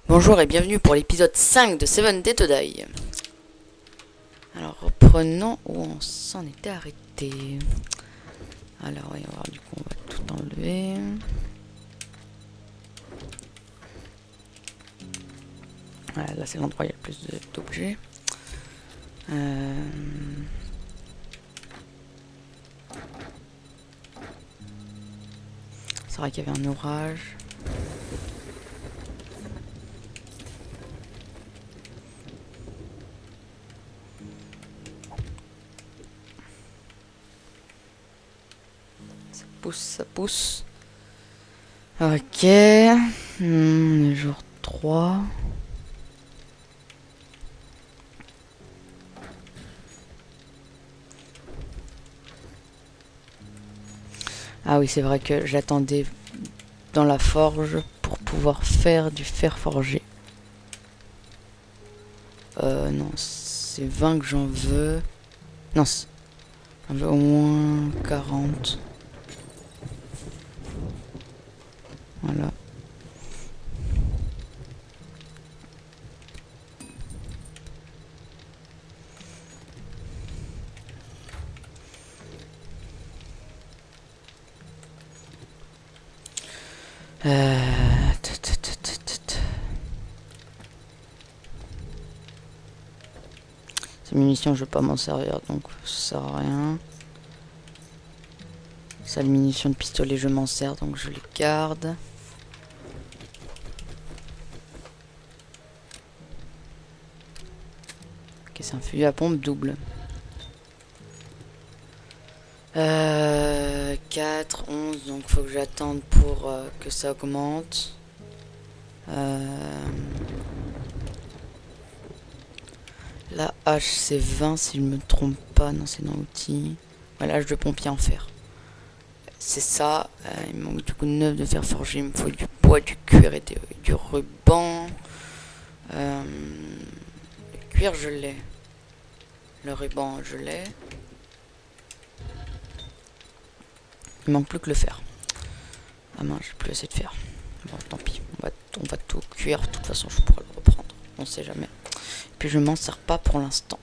Bonjour et bienvenue pour l'épisode 5 de Seven Day to Die. Alors reprenons où on s'en était arrêté. Alors voyons voir, du coup on va tout enlever. Voilà, là c'est l'endroit où il y a le plus d'objets. C'est vrai qu'il y avait un orage. Ça pousse. Ok. Jour 3. Ah oui, c'est vrai que j'attendais dans la forge pour pouvoir faire du fer forgé. Non, c'est 20 que j'en veux. Non, j'en veux au moins 40. Voilà. Ces munitions, je vais pas m'en servir, donc ça sert à rien. Ça, les munitions de pistolet, je m'en sers, donc je les garde. Ok, c'est un fusil à pompe double. 4, 11, donc faut que j'attende pour que ça augmente. La hache c'est 20 si je me trompe pas, non c'est dans l'outil. Voilà, hache de pompier en fer. C'est ça, il me manque du coup 9 de fer forgé, il me faut du bois, du cuir et du ruban. Le cuir je l'ai. Le ruban je l'ai. Il manque plus que le fer. Ah mince, j'ai plus assez de fer. Bon, tant pis, on va tout cuire, de toute façon je pourrais le reprendre, on sait jamais. Et puis je m'en sers pas pour l'instant.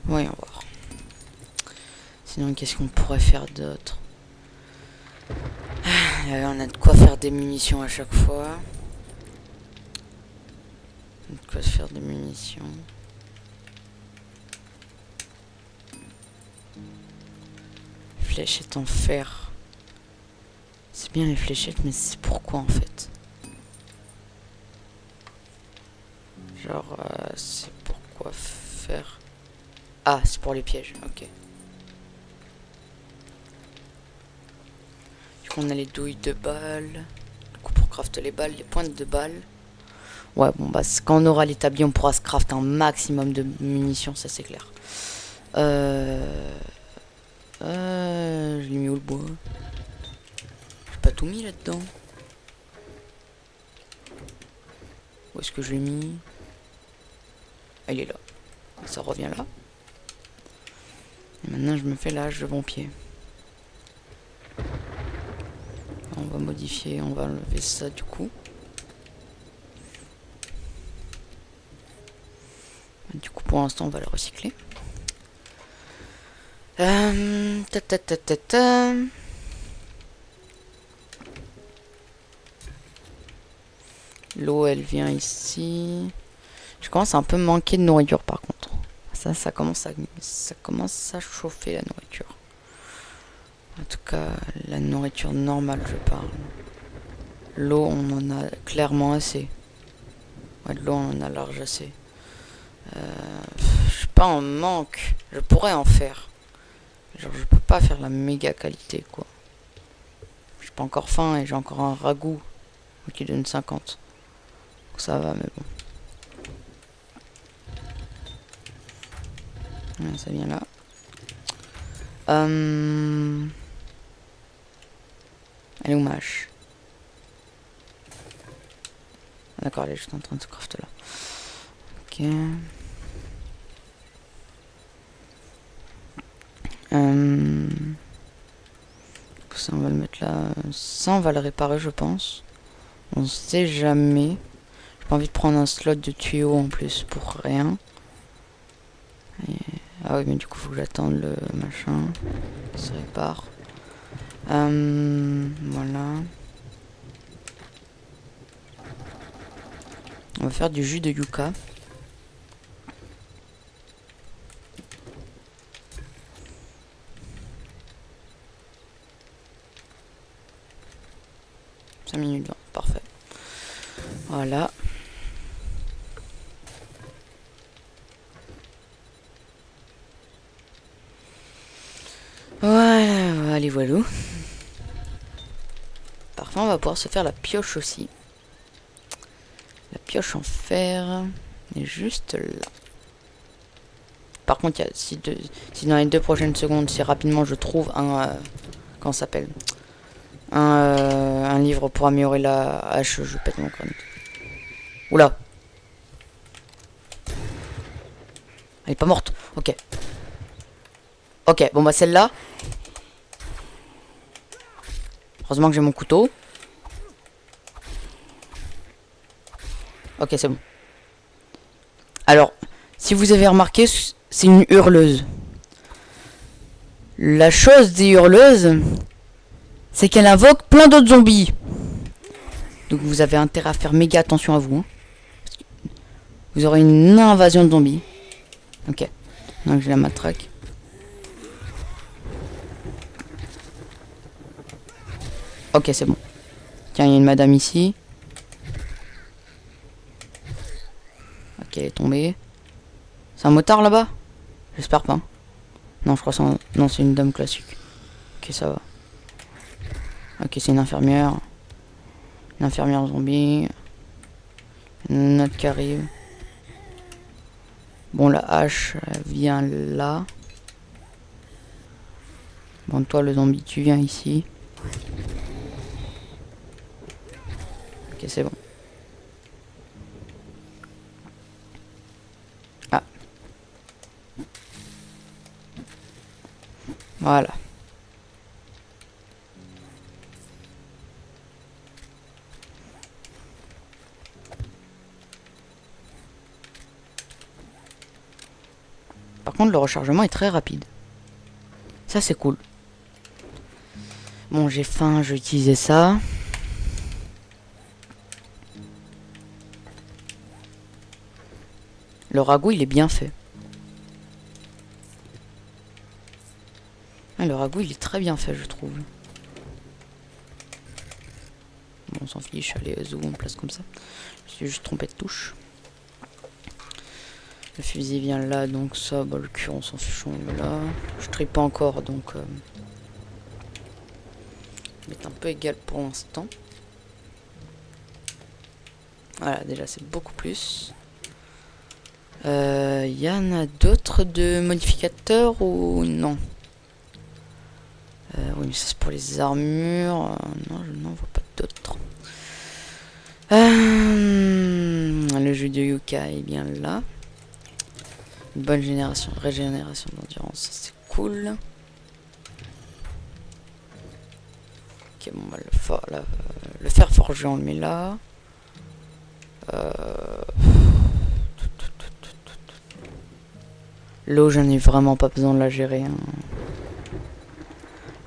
Voyons voir. Sinon, qu'est-ce qu'on pourrait faire d'autre? On a de quoi faire des munitions à chaque fois. On a de quoi se faire des munitions. Fléchettes en fer. C'est bien les fléchettes, mais c'est pourquoi en fait? Genre, c'est pourquoi faire? Ah, c'est pour les pièges, ok. Du coup, on a les douilles de balles. Du coup, pour crafter les balles, les pointes de balles. Ouais, bon, bah, quand on aura l'établi, on pourra se crafter un maximum de munitions, ça c'est clair. Je l'ai mis où le bois? J'ai pas tout mis là-dedans. Où est-ce que je l'ai mis? Ah, il est là. Ça revient là. Et maintenant, je me fais l'âge de pompier. On va modifier, on va enlever ça du coup. Du coup, pour l'instant, on va le recycler. L'eau, elle vient ici. Je commence à un peu manquer de nourriture par contre. Ça commence à chauffer la nourriture. En tout cas, la nourriture normale, je parle. L'eau, on en a clairement assez. Ouais, de l'eau, on en a large assez. Je suis pas en manque. Je pourrais en faire. Genre, je peux pas faire la méga qualité, quoi. J'ai pas encore faim et j'ai encore un ragoût qui donne 50. Donc ça va, mais bon. Ouais, ça vient là. Elle est où ma hache? Ah, d'accord, elle est juste en train de se crafter là. Ok. Ça, on va le mettre là. Ça, on va le réparer, je pense. On sait jamais. J'ai pas envie de prendre un slot de tuyau en plus pour rien. Et... Ah oui, mais du coup, faut que j'attende le machin. Ça se répare. Voilà. On va faire du jus de yucca. Minutes 20, parfait. Voilà. Voilà, allez voilà. Parfait, on va pouvoir se faire la pioche aussi. La pioche en fer est juste là. Par contre, si dans les 2 prochaines secondes, si rapidement je trouve un... comment ça s'appelle, un livre pour améliorer la hache, je pète mon crâne. Oula. Elle est pas morte. Ok. Ok, bon bah celle-là. Heureusement que j'ai mon couteau. Ok, c'est bon. Alors, si vous avez remarqué, c'est une hurleuse. La chose des hurleuses, c'est qu'elle invoque plein d'autres zombies. Donc vous avez intérêt à faire méga attention à vous. Hein. Vous aurez une invasion de zombies. Ok. Donc j'ai la matraque. Ok, c'est bon. Tiens, il y a une madame ici. Ok, elle est tombée. C'est un motard là-bas? J'espère pas. Non, je crois que c'est non, c'est une dame classique. Ok, ça va. Ok, c'est une infirmière. Une infirmière zombie. Une autre qui arrive. Bon, la hache, elle vient là. Bon, toi, le zombie, tu viens ici. Ok, c'est bon. Ah. Voilà. Par contre, le rechargement est très rapide. Ça, c'est cool. Bon, j'ai faim, je vais utiliser ça. Le ragoût, il est bien fait. Ah, le ragoût, il est très bien fait, je trouve. Bon, on s'en fiche, allez, zou, on place comme ça. Je suis juste trompé de touche. Le fusil vient là, donc ça, bah, le cul, on s'en fiche, on est là. Je trie pas encore, donc... c'est un peu égal pour l'instant. Voilà, déjà, c'est beaucoup plus. Y en a d'autres de modificateurs ou non? Oui, mais ça c'est pour les armures. Non, je n'en vois pas d'autres. Le jeu de Yuka est bien là. Une bonne régénération d'endurance, ça c'est cool. Ok, bon, bah, le fer forgé, on le met là. L'eau, j'en ai vraiment pas besoin de la gérer. Hein.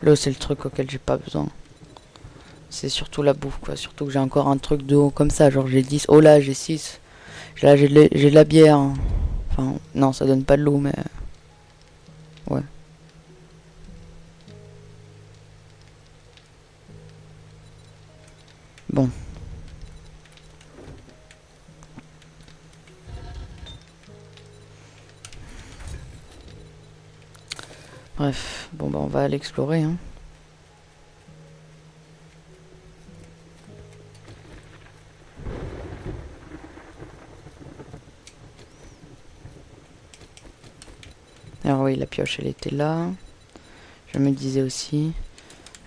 L'eau, c'est le truc auquel j'ai pas besoin. C'est surtout la bouffe, quoi. Surtout que j'ai encore un truc d'eau comme ça. Genre, j'ai 10. Oh là, j'ai 6. Là, j'ai de la bière. Hein. Enfin, non, ça donne pas de l'eau, mais... ouais. Bon. Bref. Bon, bah, on va aller explorer, hein. Alors oui, la pioche, elle était là. Je me disais aussi...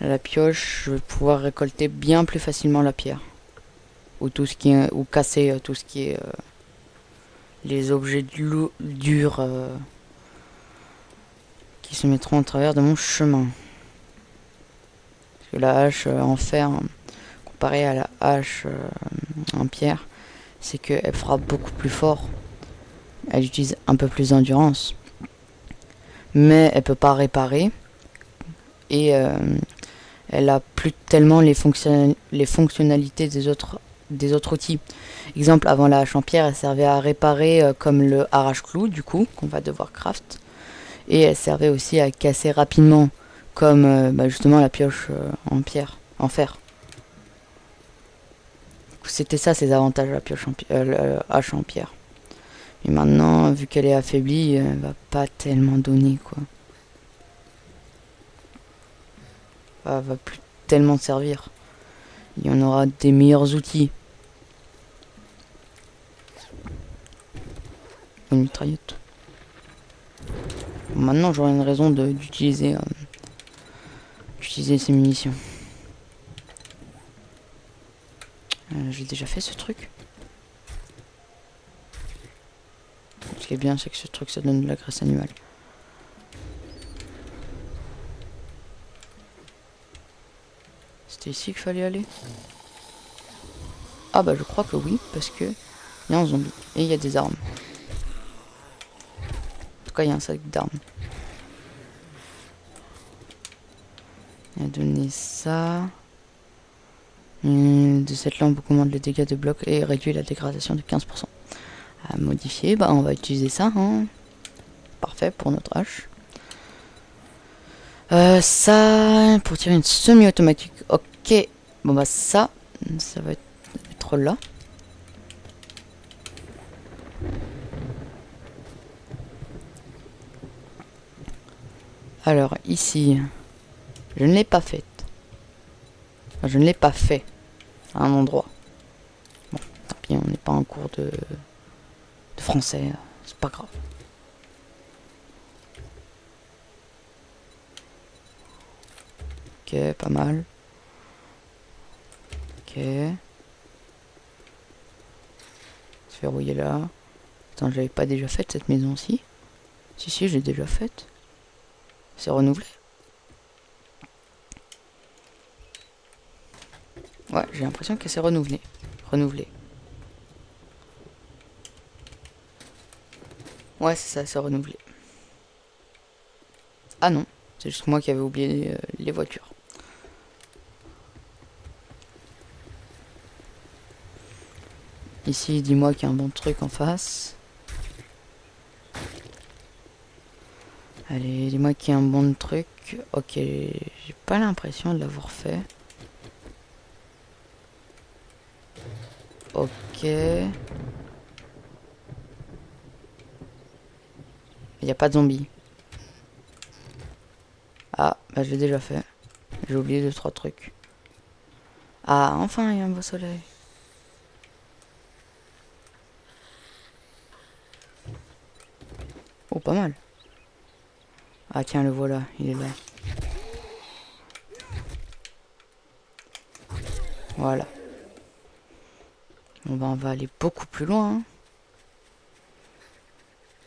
la pioche, je vais pouvoir récolter bien plus facilement la pierre. Ou tout ce qui est... ou casser tout ce qui est... les objets durs... qui se mettront au travers de mon chemin. que la hache en fer, comparée à la hache en pierre, c'est qu'elle frappe beaucoup plus fort. Elle utilise un peu plus d'endurance. Mais elle peut pas réparer. Et elle a plus tellement les fonctionnalités des autres outils. Exemple, avant la hache en pierre, elle servait à réparer comme le arrache-clou, du coup, qu'on va devoir craft. Et elle servait aussi à casser rapidement, comme justement la pioche en pierre, en fer. C'était ça ses avantages, la pioche la hache en pierre. Et maintenant, vu qu'elle est affaiblie, elle va pas tellement donner, quoi. Elle va plus tellement servir. Il y en aura des meilleurs outils. Une mitraillette. Maintenant, j'aurai une raison d'utiliser ces munitions. J'ai déjà fait ce truc. Ce qui est bien, c'est que ce truc, ça donne de la graisse animale. C'était ici qu'il fallait aller? Ah bah je crois que oui, parce que il y a un zombie. Et il y a des armes. En tout cas, il y a un sac d'armes. Il a donné ça. De cette lampe augmente les dégâts de bloc et réduit la dégradation de 15%. À modifier, bah on va utiliser ça. Hein. Parfait pour notre hache. Ça, pour tirer une semi-automatique. Ok. Bon bah ça va être là. Alors ici, je ne l'ai pas faite. Enfin, je ne l'ai pas fait à un endroit. Bon, tant pis, on n'est pas en cours de français, c'est pas grave. Ok, pas mal. Ok. Se verrouiller là. Attends, j'avais pas déjà fait cette maison-ci? Si, j'ai déjà faite. C'est renouvelé. Ouais, j'ai l'impression que c'est renouvelé. Renouvelé. Ouais, c'est ça, c'est renouvelé. Ah non, c'est juste moi qui avais oublié les voitures. Ici, dis-moi qu'il y a un bon truc en face. Allez, dis-moi qu'il y a un bon truc. Ok, j'ai pas l'impression de l'avoir fait. Ok. Il n'y a pas de zombies. Ah, bah je l'ai déjà fait. J'ai oublié 2-3 trucs. Ah, enfin, il y a un beau soleil. Oh, pas mal. Ah, tiens, le voilà, il est là. Voilà. Bon, bah, on va aller beaucoup plus loin. Hein.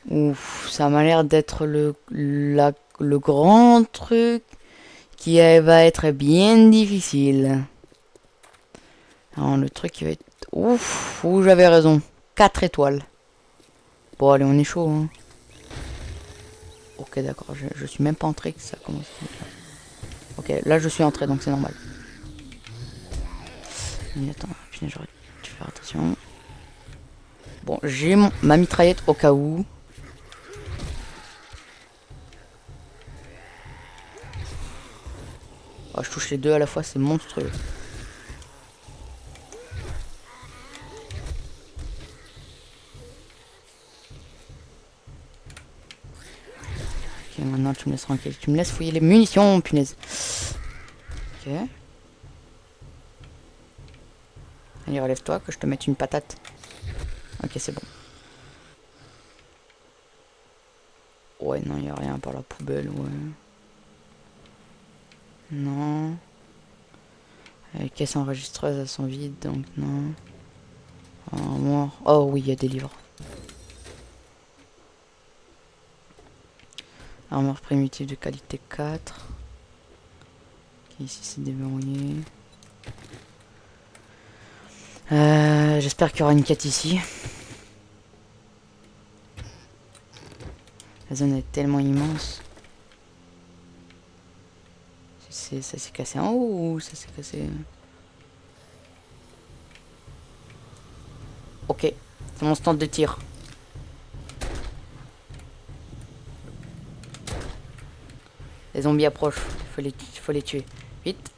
Ouf, ça m'a l'air d'être le grand truc qui va être bien difficile. Alors, le truc qui va être... Ouf, j'avais raison. 4 étoiles. Bon, allez, on est chaud. Hein. Ok, d'accord, je suis même pas entré que ça commence. Ok, là je suis entré, donc c'est normal. Mais attends, j'aurais dû faire attention. Bon, j'ai ma mitraillette au cas où. Oh, je touche les deux à la fois, c'est monstrueux. Ok, maintenant tu me laisses tranquille. Tu me laisses fouiller les munitions, punaise. Ok. Allez, relève-toi, que je te mette une patate. Ok, c'est bon. Ouais, non, il n'y a rien par la poubelle, ouais. Non. Les caisses enregistreuses, elles sont vides, donc non. Oh oui, il y a des livres. Armure primitive de qualité 4. Ici c'est déverrouillé. J'espère qu'il y aura une quête ici. La zone est tellement immense. Ça s'est cassé en haut ou ça s'est cassé... Ok, c'est mon stand de tir. Les zombies approchent, il faut les tuer. Vite.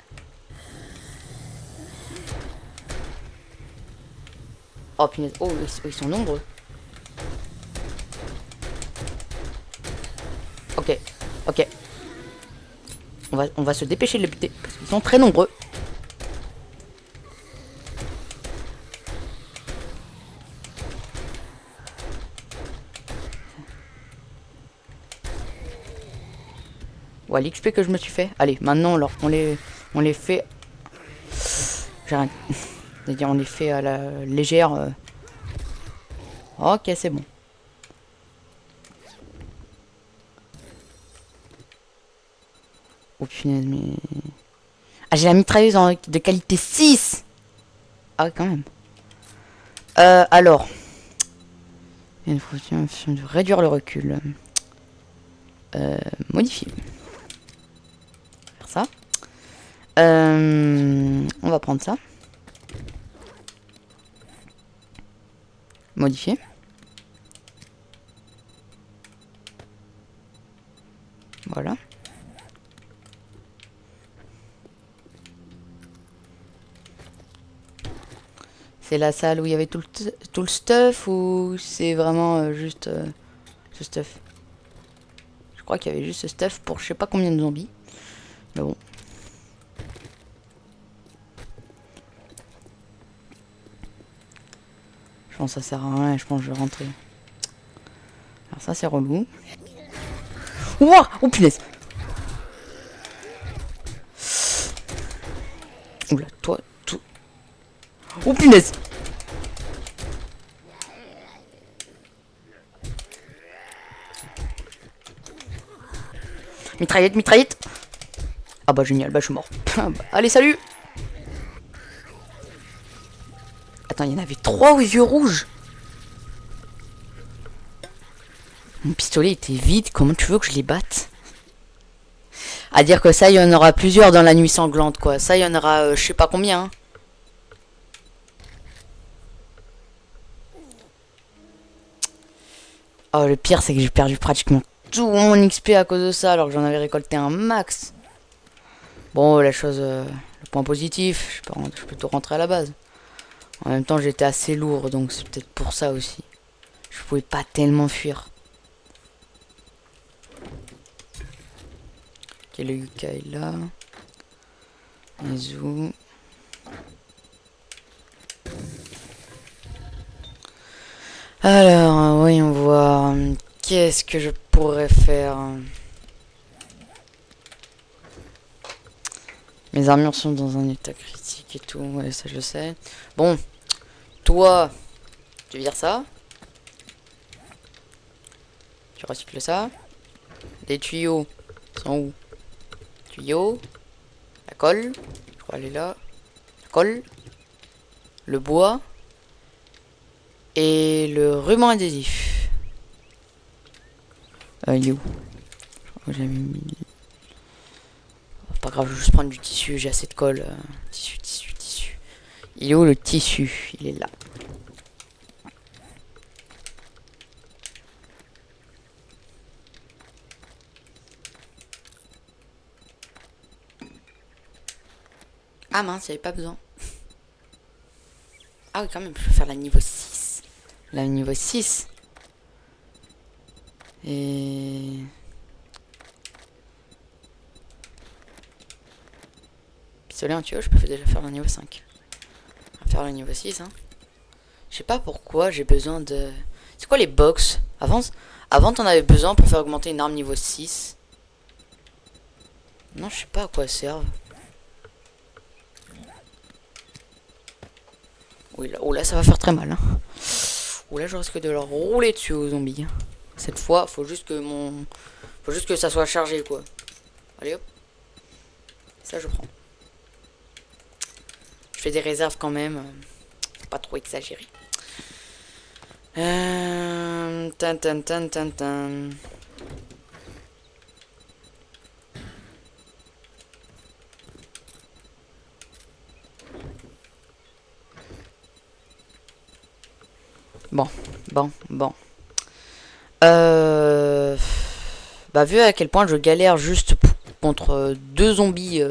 Oh punaise, oh ils sont nombreux. Ok, ok. On va se dépêcher de les buter parce qu'ils sont très nombreux. Ouais, l'XP que je me suis fait. Allez, maintenant on les fait. J'arrête. C'est-à-dire on les fait à la légère. Ok, c'est bon. Oh punaise, mais... Ah, j'ai la mitrailleuse de qualité 6. Ah ouais, quand même. Alors. Il faut de réduire le recul. Modifier. Faire ça. On va prendre ça. Modifier. Voilà. C'est la salle où il y avait tout le stuff ou c'est vraiment juste ce stuff? Je crois qu'il y avait juste ce stuff pour je sais pas combien de zombies. Mais bon. Je pense que ça sert à rien et je pense que je vais rentrer. Alors ça c'est relou. Ouah! Oh punaise! Oula, toi, tout. Oh punaise! Mitraillette, mitraillette! Ah bah génial, bah je suis mort. Allez, salut! Attends, il y en avait 3 aux yeux rouges! Mon pistolet était vide, comment tu veux que je les batte? À dire que ça, il y en aura plusieurs dans la nuit sanglante, quoi. Ça, il y en aura je sais pas combien. Hein. Oh, le pire, c'est que j'ai perdu pratiquement tout mon XP à cause de ça, alors que j'en avais récolté un max. Bon, la chose... le point positif, je peux tout rentrer à la base. En même temps, j'étais assez lourd, donc c'est peut-être pour ça aussi. Je pouvais pas tellement fuir. Ok, le Yuka est là. Izu. Alors, voyons voir. Qu'est-ce que je pourrais faire? Mes armures sont dans un état critique et tout. Ouais, ça je le sais. Bon, toi, tu veux dire ça? Tu recycles ça. Des tuyaux sont où? Tuyaux. La colle. Je crois elle est là. La colle. Le bois. Et le ruban adhésif. Il est où? J'ai mis... Pas grave, je vais juste prendre du tissu, j'ai assez de colle. Tissu, tissu, tissu. Il est où le tissu? Il est là. Ah mince, j'avais pas besoin. Ah oui, quand même, je peux faire la niveau 6. La niveau 6. Et... Pistolet en tuyau, je peux déjà faire le niveau 5. On va faire le niveau 6, hein. Je sais pas pourquoi j'ai besoin de... C'est quoi les box? Avant t'en avais besoin pour faire augmenter une arme niveau 6. Non, je sais pas à quoi elles servent. Oui, là, oh là, ça va faire très mal. Hein. Oh là, je risque de leur rouler dessus aux zombies. Cette fois, faut juste que ça soit chargé, quoi. Allez hop. Ça, je prends. Je fais des réserves quand même. Faut pas trop exagérer. Tan, tan, tan, tan, tan. Bon, bon. Bah, vu à quel point je galère juste contre deux zombies,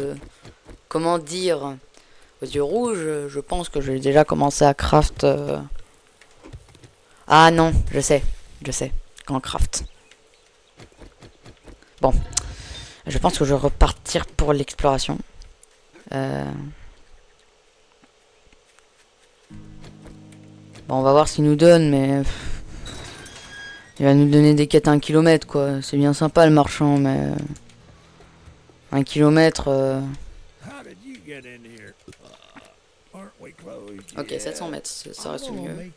comment dire, aux yeux rouges, je pense que j'ai déjà commencé à craft. Ah non, je sais, quand craft. Bon, je pense que je vais repartir pour l'exploration. Bon, on va voir ce qu'il nous donne, mais il va nous donner des quêtes à 1 kilomètre, quoi. C'est bien sympa le marchand, mais 1 kilomètre. Ok, 700 mètres, ça reste mieux.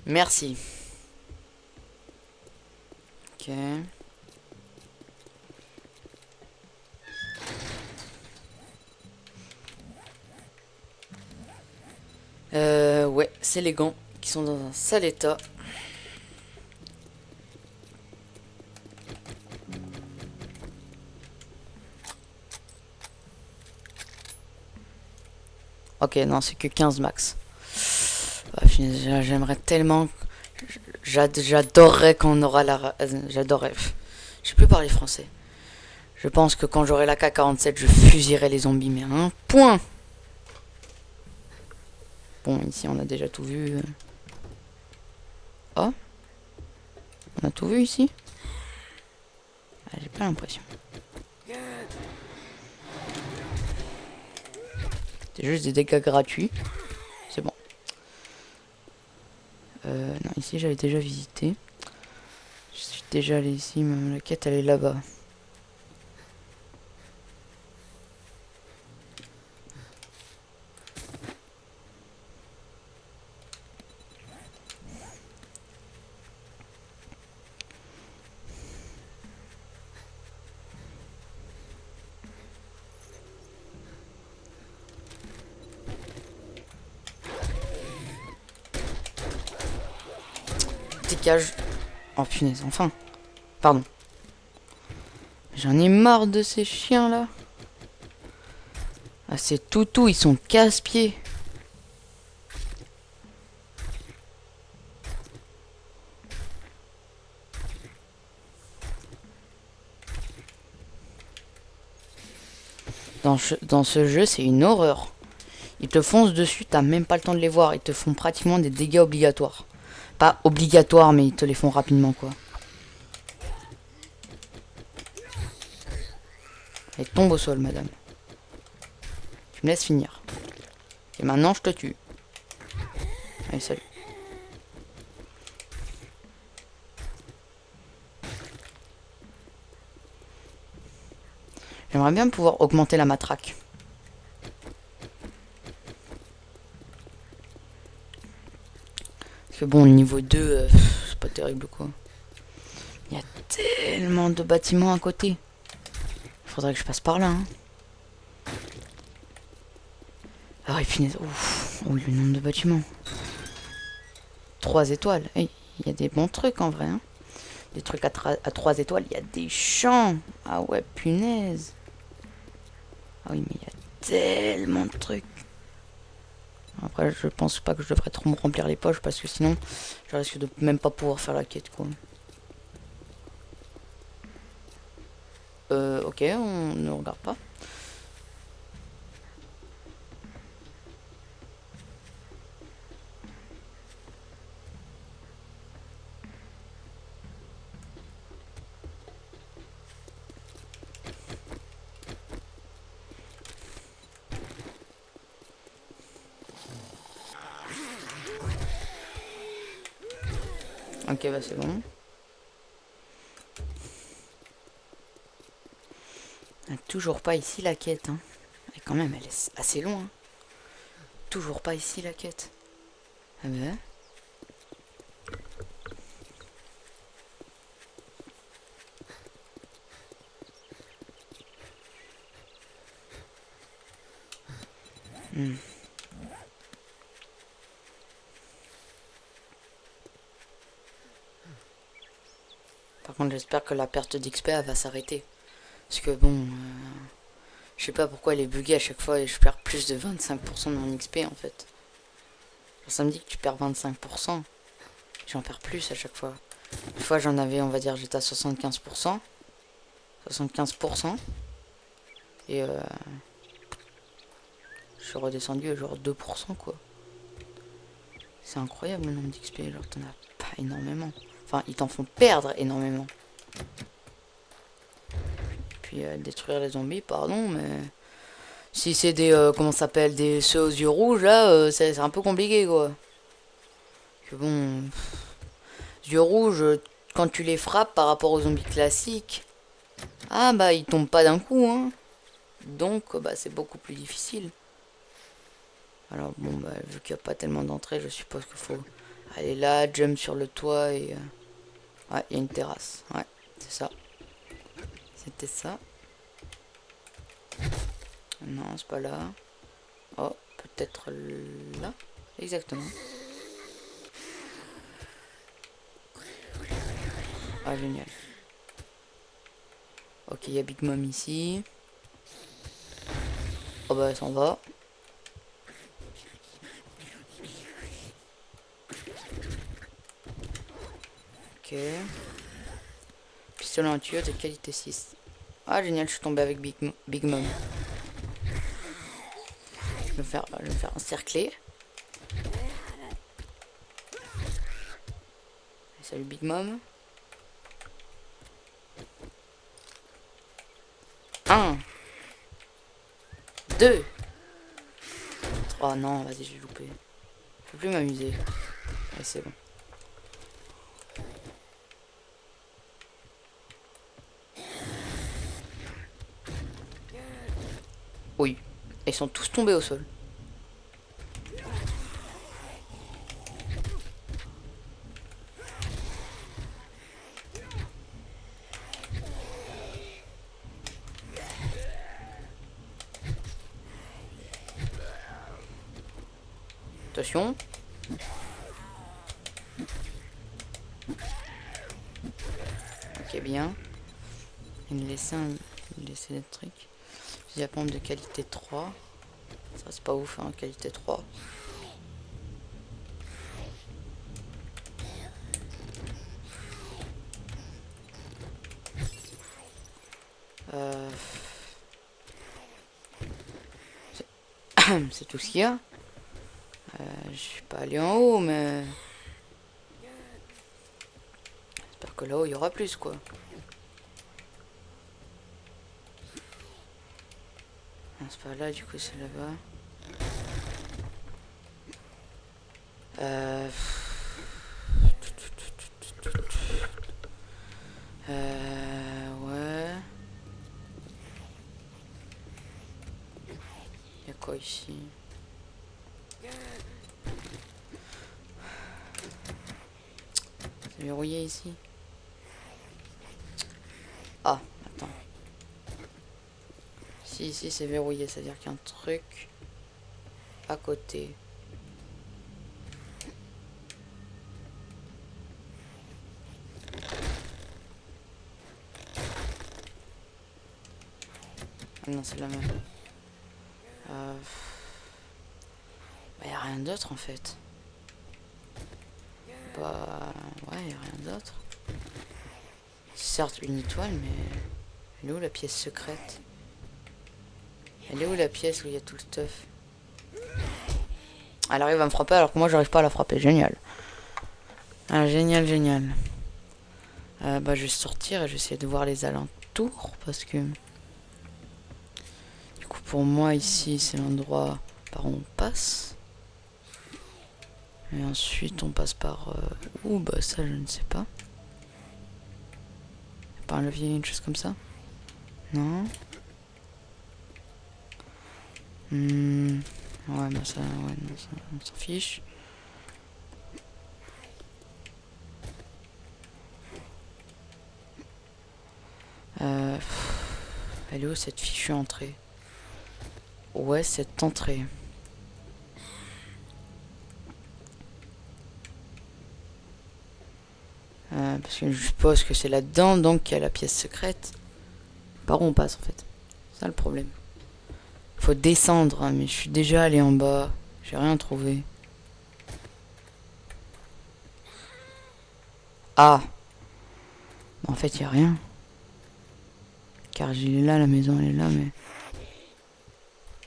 Merci. Ok. Ouais, c'est les gants qui sont dans un sale état. Ok, non, c'est que 15 max. Ah, j'aimerais tellement... J'adorerais quand on aura la... J'adorerais... Je sais plus parler français. Je pense que quand j'aurai la K-47, je fuserai les zombies, mais un point. Bon, ici, on a déjà tout vu. Oh, on a tout vu ici. Ah, j'ai pas l'impression. C'est juste des dégâts gratuits. C'est bon. Non, ici, j'avais déjà visité. Je suis déjà allé ici, même la quête, elle est là-bas. Cage. Oh punaise, enfin. Pardon. J'en ai marre de ces chiens là. Ah, ces toutous, ils sont casse-pieds. Dans ce jeu, c'est une horreur. Ils te foncent dessus, t'as même pas le temps de les voir. Ils te font pratiquement des dégâts obligatoires. Pas obligatoires, mais ils te les font rapidement, quoi. Elle tombe au sol, madame. Tu me laisses finir. Et maintenant, je te tue. Allez, salut. J'aimerais bien pouvoir augmenter la matraque. Parce que bon, le niveau 2, c'est pas terrible, quoi. Il y a tellement de bâtiments à côté. Faudrait que je passe par là, hein. Ah, et punaise. Ouf. Oh, le nombre de bâtiments. 3 étoiles. Il y a des bons trucs en vrai, hein. Des trucs à 3 étoiles. Il y a des champs. Ah ouais, punaise. Ah oui, mais il y a tellement de trucs. Après, je pense pas que je devrais trop me remplir les poches parce que sinon, je risque de même pas pouvoir faire la quête, quoi. Ok, on ne regarde pas. Ok, bah c'est bon. Toujours pas ici la quête, hein. Et quand même, elle est assez loin, hein. Toujours pas ici la quête. Ah bah. Hmm. Par contre, j'espère que la perte d'XP va s'arrêter. Parce que bon, je sais pas pourquoi elle est buggée à chaque fois et je perds plus de 25% de mon XP en fait. Genre, ça me dit que tu perds 25%. J'en perds plus à chaque fois. Une fois j'en avais, on va dire, j'étais à 75%. 75%. Et je suis redescendu à genre 2% quoi. C'est incroyable le nombre d'XP, genre t'en as pas énormément. Enfin, ils t'en font perdre énormément. Puis détruire les zombies, pardon, mais... Si c'est des... comment ça s'appelle, des ceux aux yeux rouges, là, c'est un peu compliqué quoi. Que bon... Yeux rouges, quand tu les frappes par rapport aux zombies classiques... Ah bah ils tombent pas d'un coup, hein. Donc bah c'est beaucoup plus difficile. Alors bon bah vu qu'il n'y a pas tellement d'entrées, je suppose qu'il faut aller là, jump sur le toit et... Ouais, il y a une terrasse. Ouais, c'est ça. C'était ça. Non, c'est pas là. Oh, peut-être là. Exactement. Ah, génial. Ok, il y a Big Mom ici. Oh bah, elle s'en va. Ok. Pistolet anti de qualité 6. Ah, génial, je suis tombé avec Big Mom. Je vais me faire encercler. Salut Big Mom. 1, 2, 3. Non, vas-y, j'ai loupé. Je peux plus m'amuser. Ouais, c'est bon. Oui. Ils sont tous tombés au sol. Attention. Ok, bien. Il me laissait des trucs. Fusil à pompe de qualité 3. Ça, c'est pas ouf, hein, qualité 3. Euh... C'est tout ce qu'il y a. Je suis pas allé en haut, mais... J'espère que là-haut, il y aura plus, quoi. Non, c'est pas là, du coup, c'est là-bas. Ouais. Il y a quoi ici? C'est verrouillé ici. Ah, attends. Si, ici c'est verrouillé, c'est-à-dire qu'il y a un truc à côté. Ah non, c'est la même. Bah, y a rien d'autre en fait. Bah, ouais, y a rien d'autre. Certes, une étoile, mais elle est où la pièce secrète? Elle est où la pièce où il y a tout le stuff? Elle arrive à me frapper alors que moi j'arrive pas à la frapper. Génial. Ah, génial, génial. Bah, je vais sortir et je vais essayer de voir les alentours parce que du coup pour moi ici c'est l'endroit par où on passe. Et ensuite on passe par où? Bah ça je ne sais pas. Par un levier, une chose comme ça? Non. Ouais, bah ça, ouais, non, ça, on s'en fiche. Elle est où cette fichue entrée? Ouais, cette entrée. Parce que je suppose que c'est là-dedans, donc qu'il y a la pièce secrète. Par où on passe, en fait. C'est ça le problème. Faut descendre, hein, mais je suis déjà allé en bas. J'ai rien trouvé. Ah! En fait, il n'y a rien. Car il est là, la maison, elle est là, mais...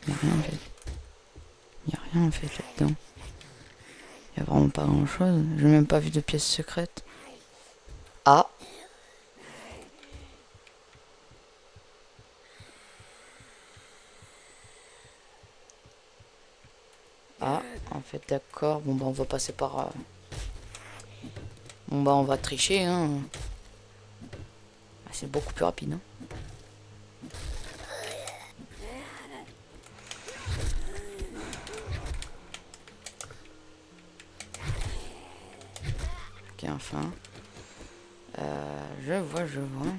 Il n'y a rien, en fait. Il n'y a rien, en fait, là-dedans. Il n'y a vraiment pas grand-chose. J'ai même pas vu de pièce secrète. Ah! Ah, en fait, d'accord. Bon, bah, on va passer par... Bon, bah, on va tricher, hein. Ah, c'est beaucoup plus rapide, hein. Ok, enfin. Je vois, je vois.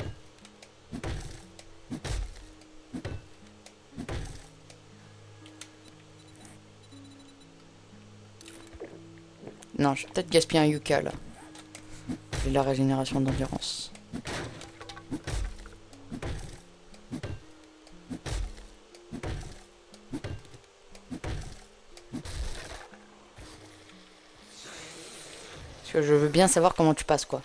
Non, je vais peut-être gaspiller un yucca, là. J'ai la régénération d'endurance. Parce que je veux bien savoir comment tu passes, quoi.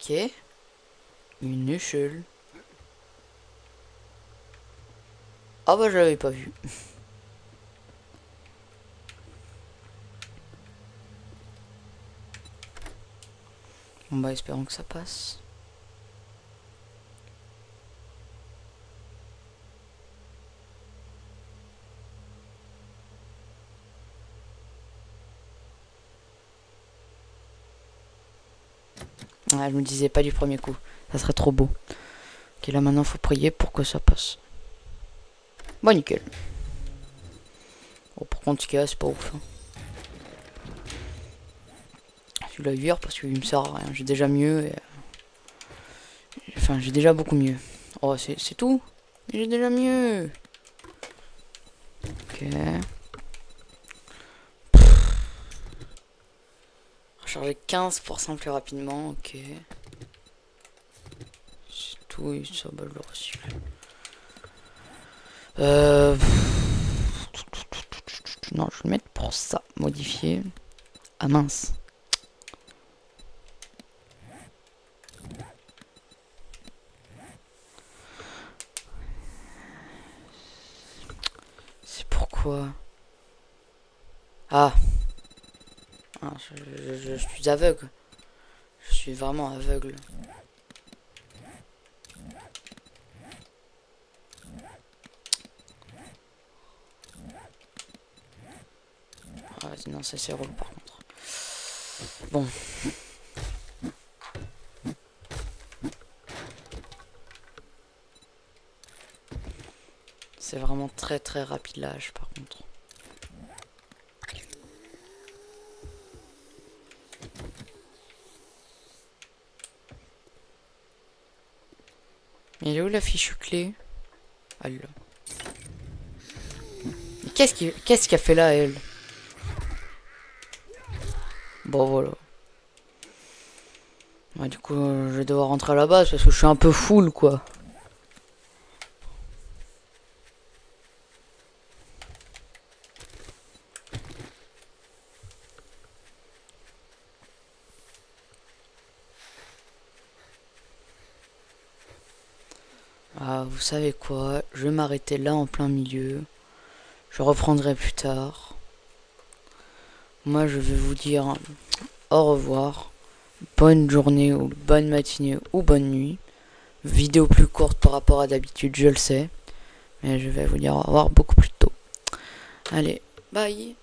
Ok. Une échelle. Ah bah je l'avais pas vu. Bon bah espérons que ça passe. Ah, je me disais pas du premier coup. Ça serait trop beau. Ok, là maintenant faut prier pour que ça passe. Bon, nickel. Oh, par contre, ce qu'il y a, c'est pas ouf. Hein. Je vais la huire parce qu'il me sert à rien. J'ai déjà mieux. Et... Enfin, j'ai déjà beaucoup mieux. Oh, c'est tout. J'ai déjà mieux. Ok. Recharger 15% plus rapidement. Ok. C'est tout. Et ça, bah, je le reçu. Non, je vais le mettre pour ça. Modifier. Ah mince. C'est pourquoi. Ah. Ah, je suis aveugle. Je suis vraiment aveugle. Ah, non, ça c'est relou par contre. Bon. C'est vraiment très très rapide l'âge par contre. Il est où la fichue clé? Ah là. Mais qu'est-ce qu'elle fait là elle? Bon voilà. Ouais, du coup je vais devoir rentrer à la base parce que je suis un peu full quoi. Ah, vous savez quoi? Je vais m'arrêter là en plein milieu. Je reprendrai plus tard. Moi je vais vous dire au revoir. Bonne journée ou bonne matinée ou bonne nuit. Vidéo plus courte par rapport à d'habitude, je le sais. Mais je vais vous dire au revoir beaucoup plus tôt. Allez, bye.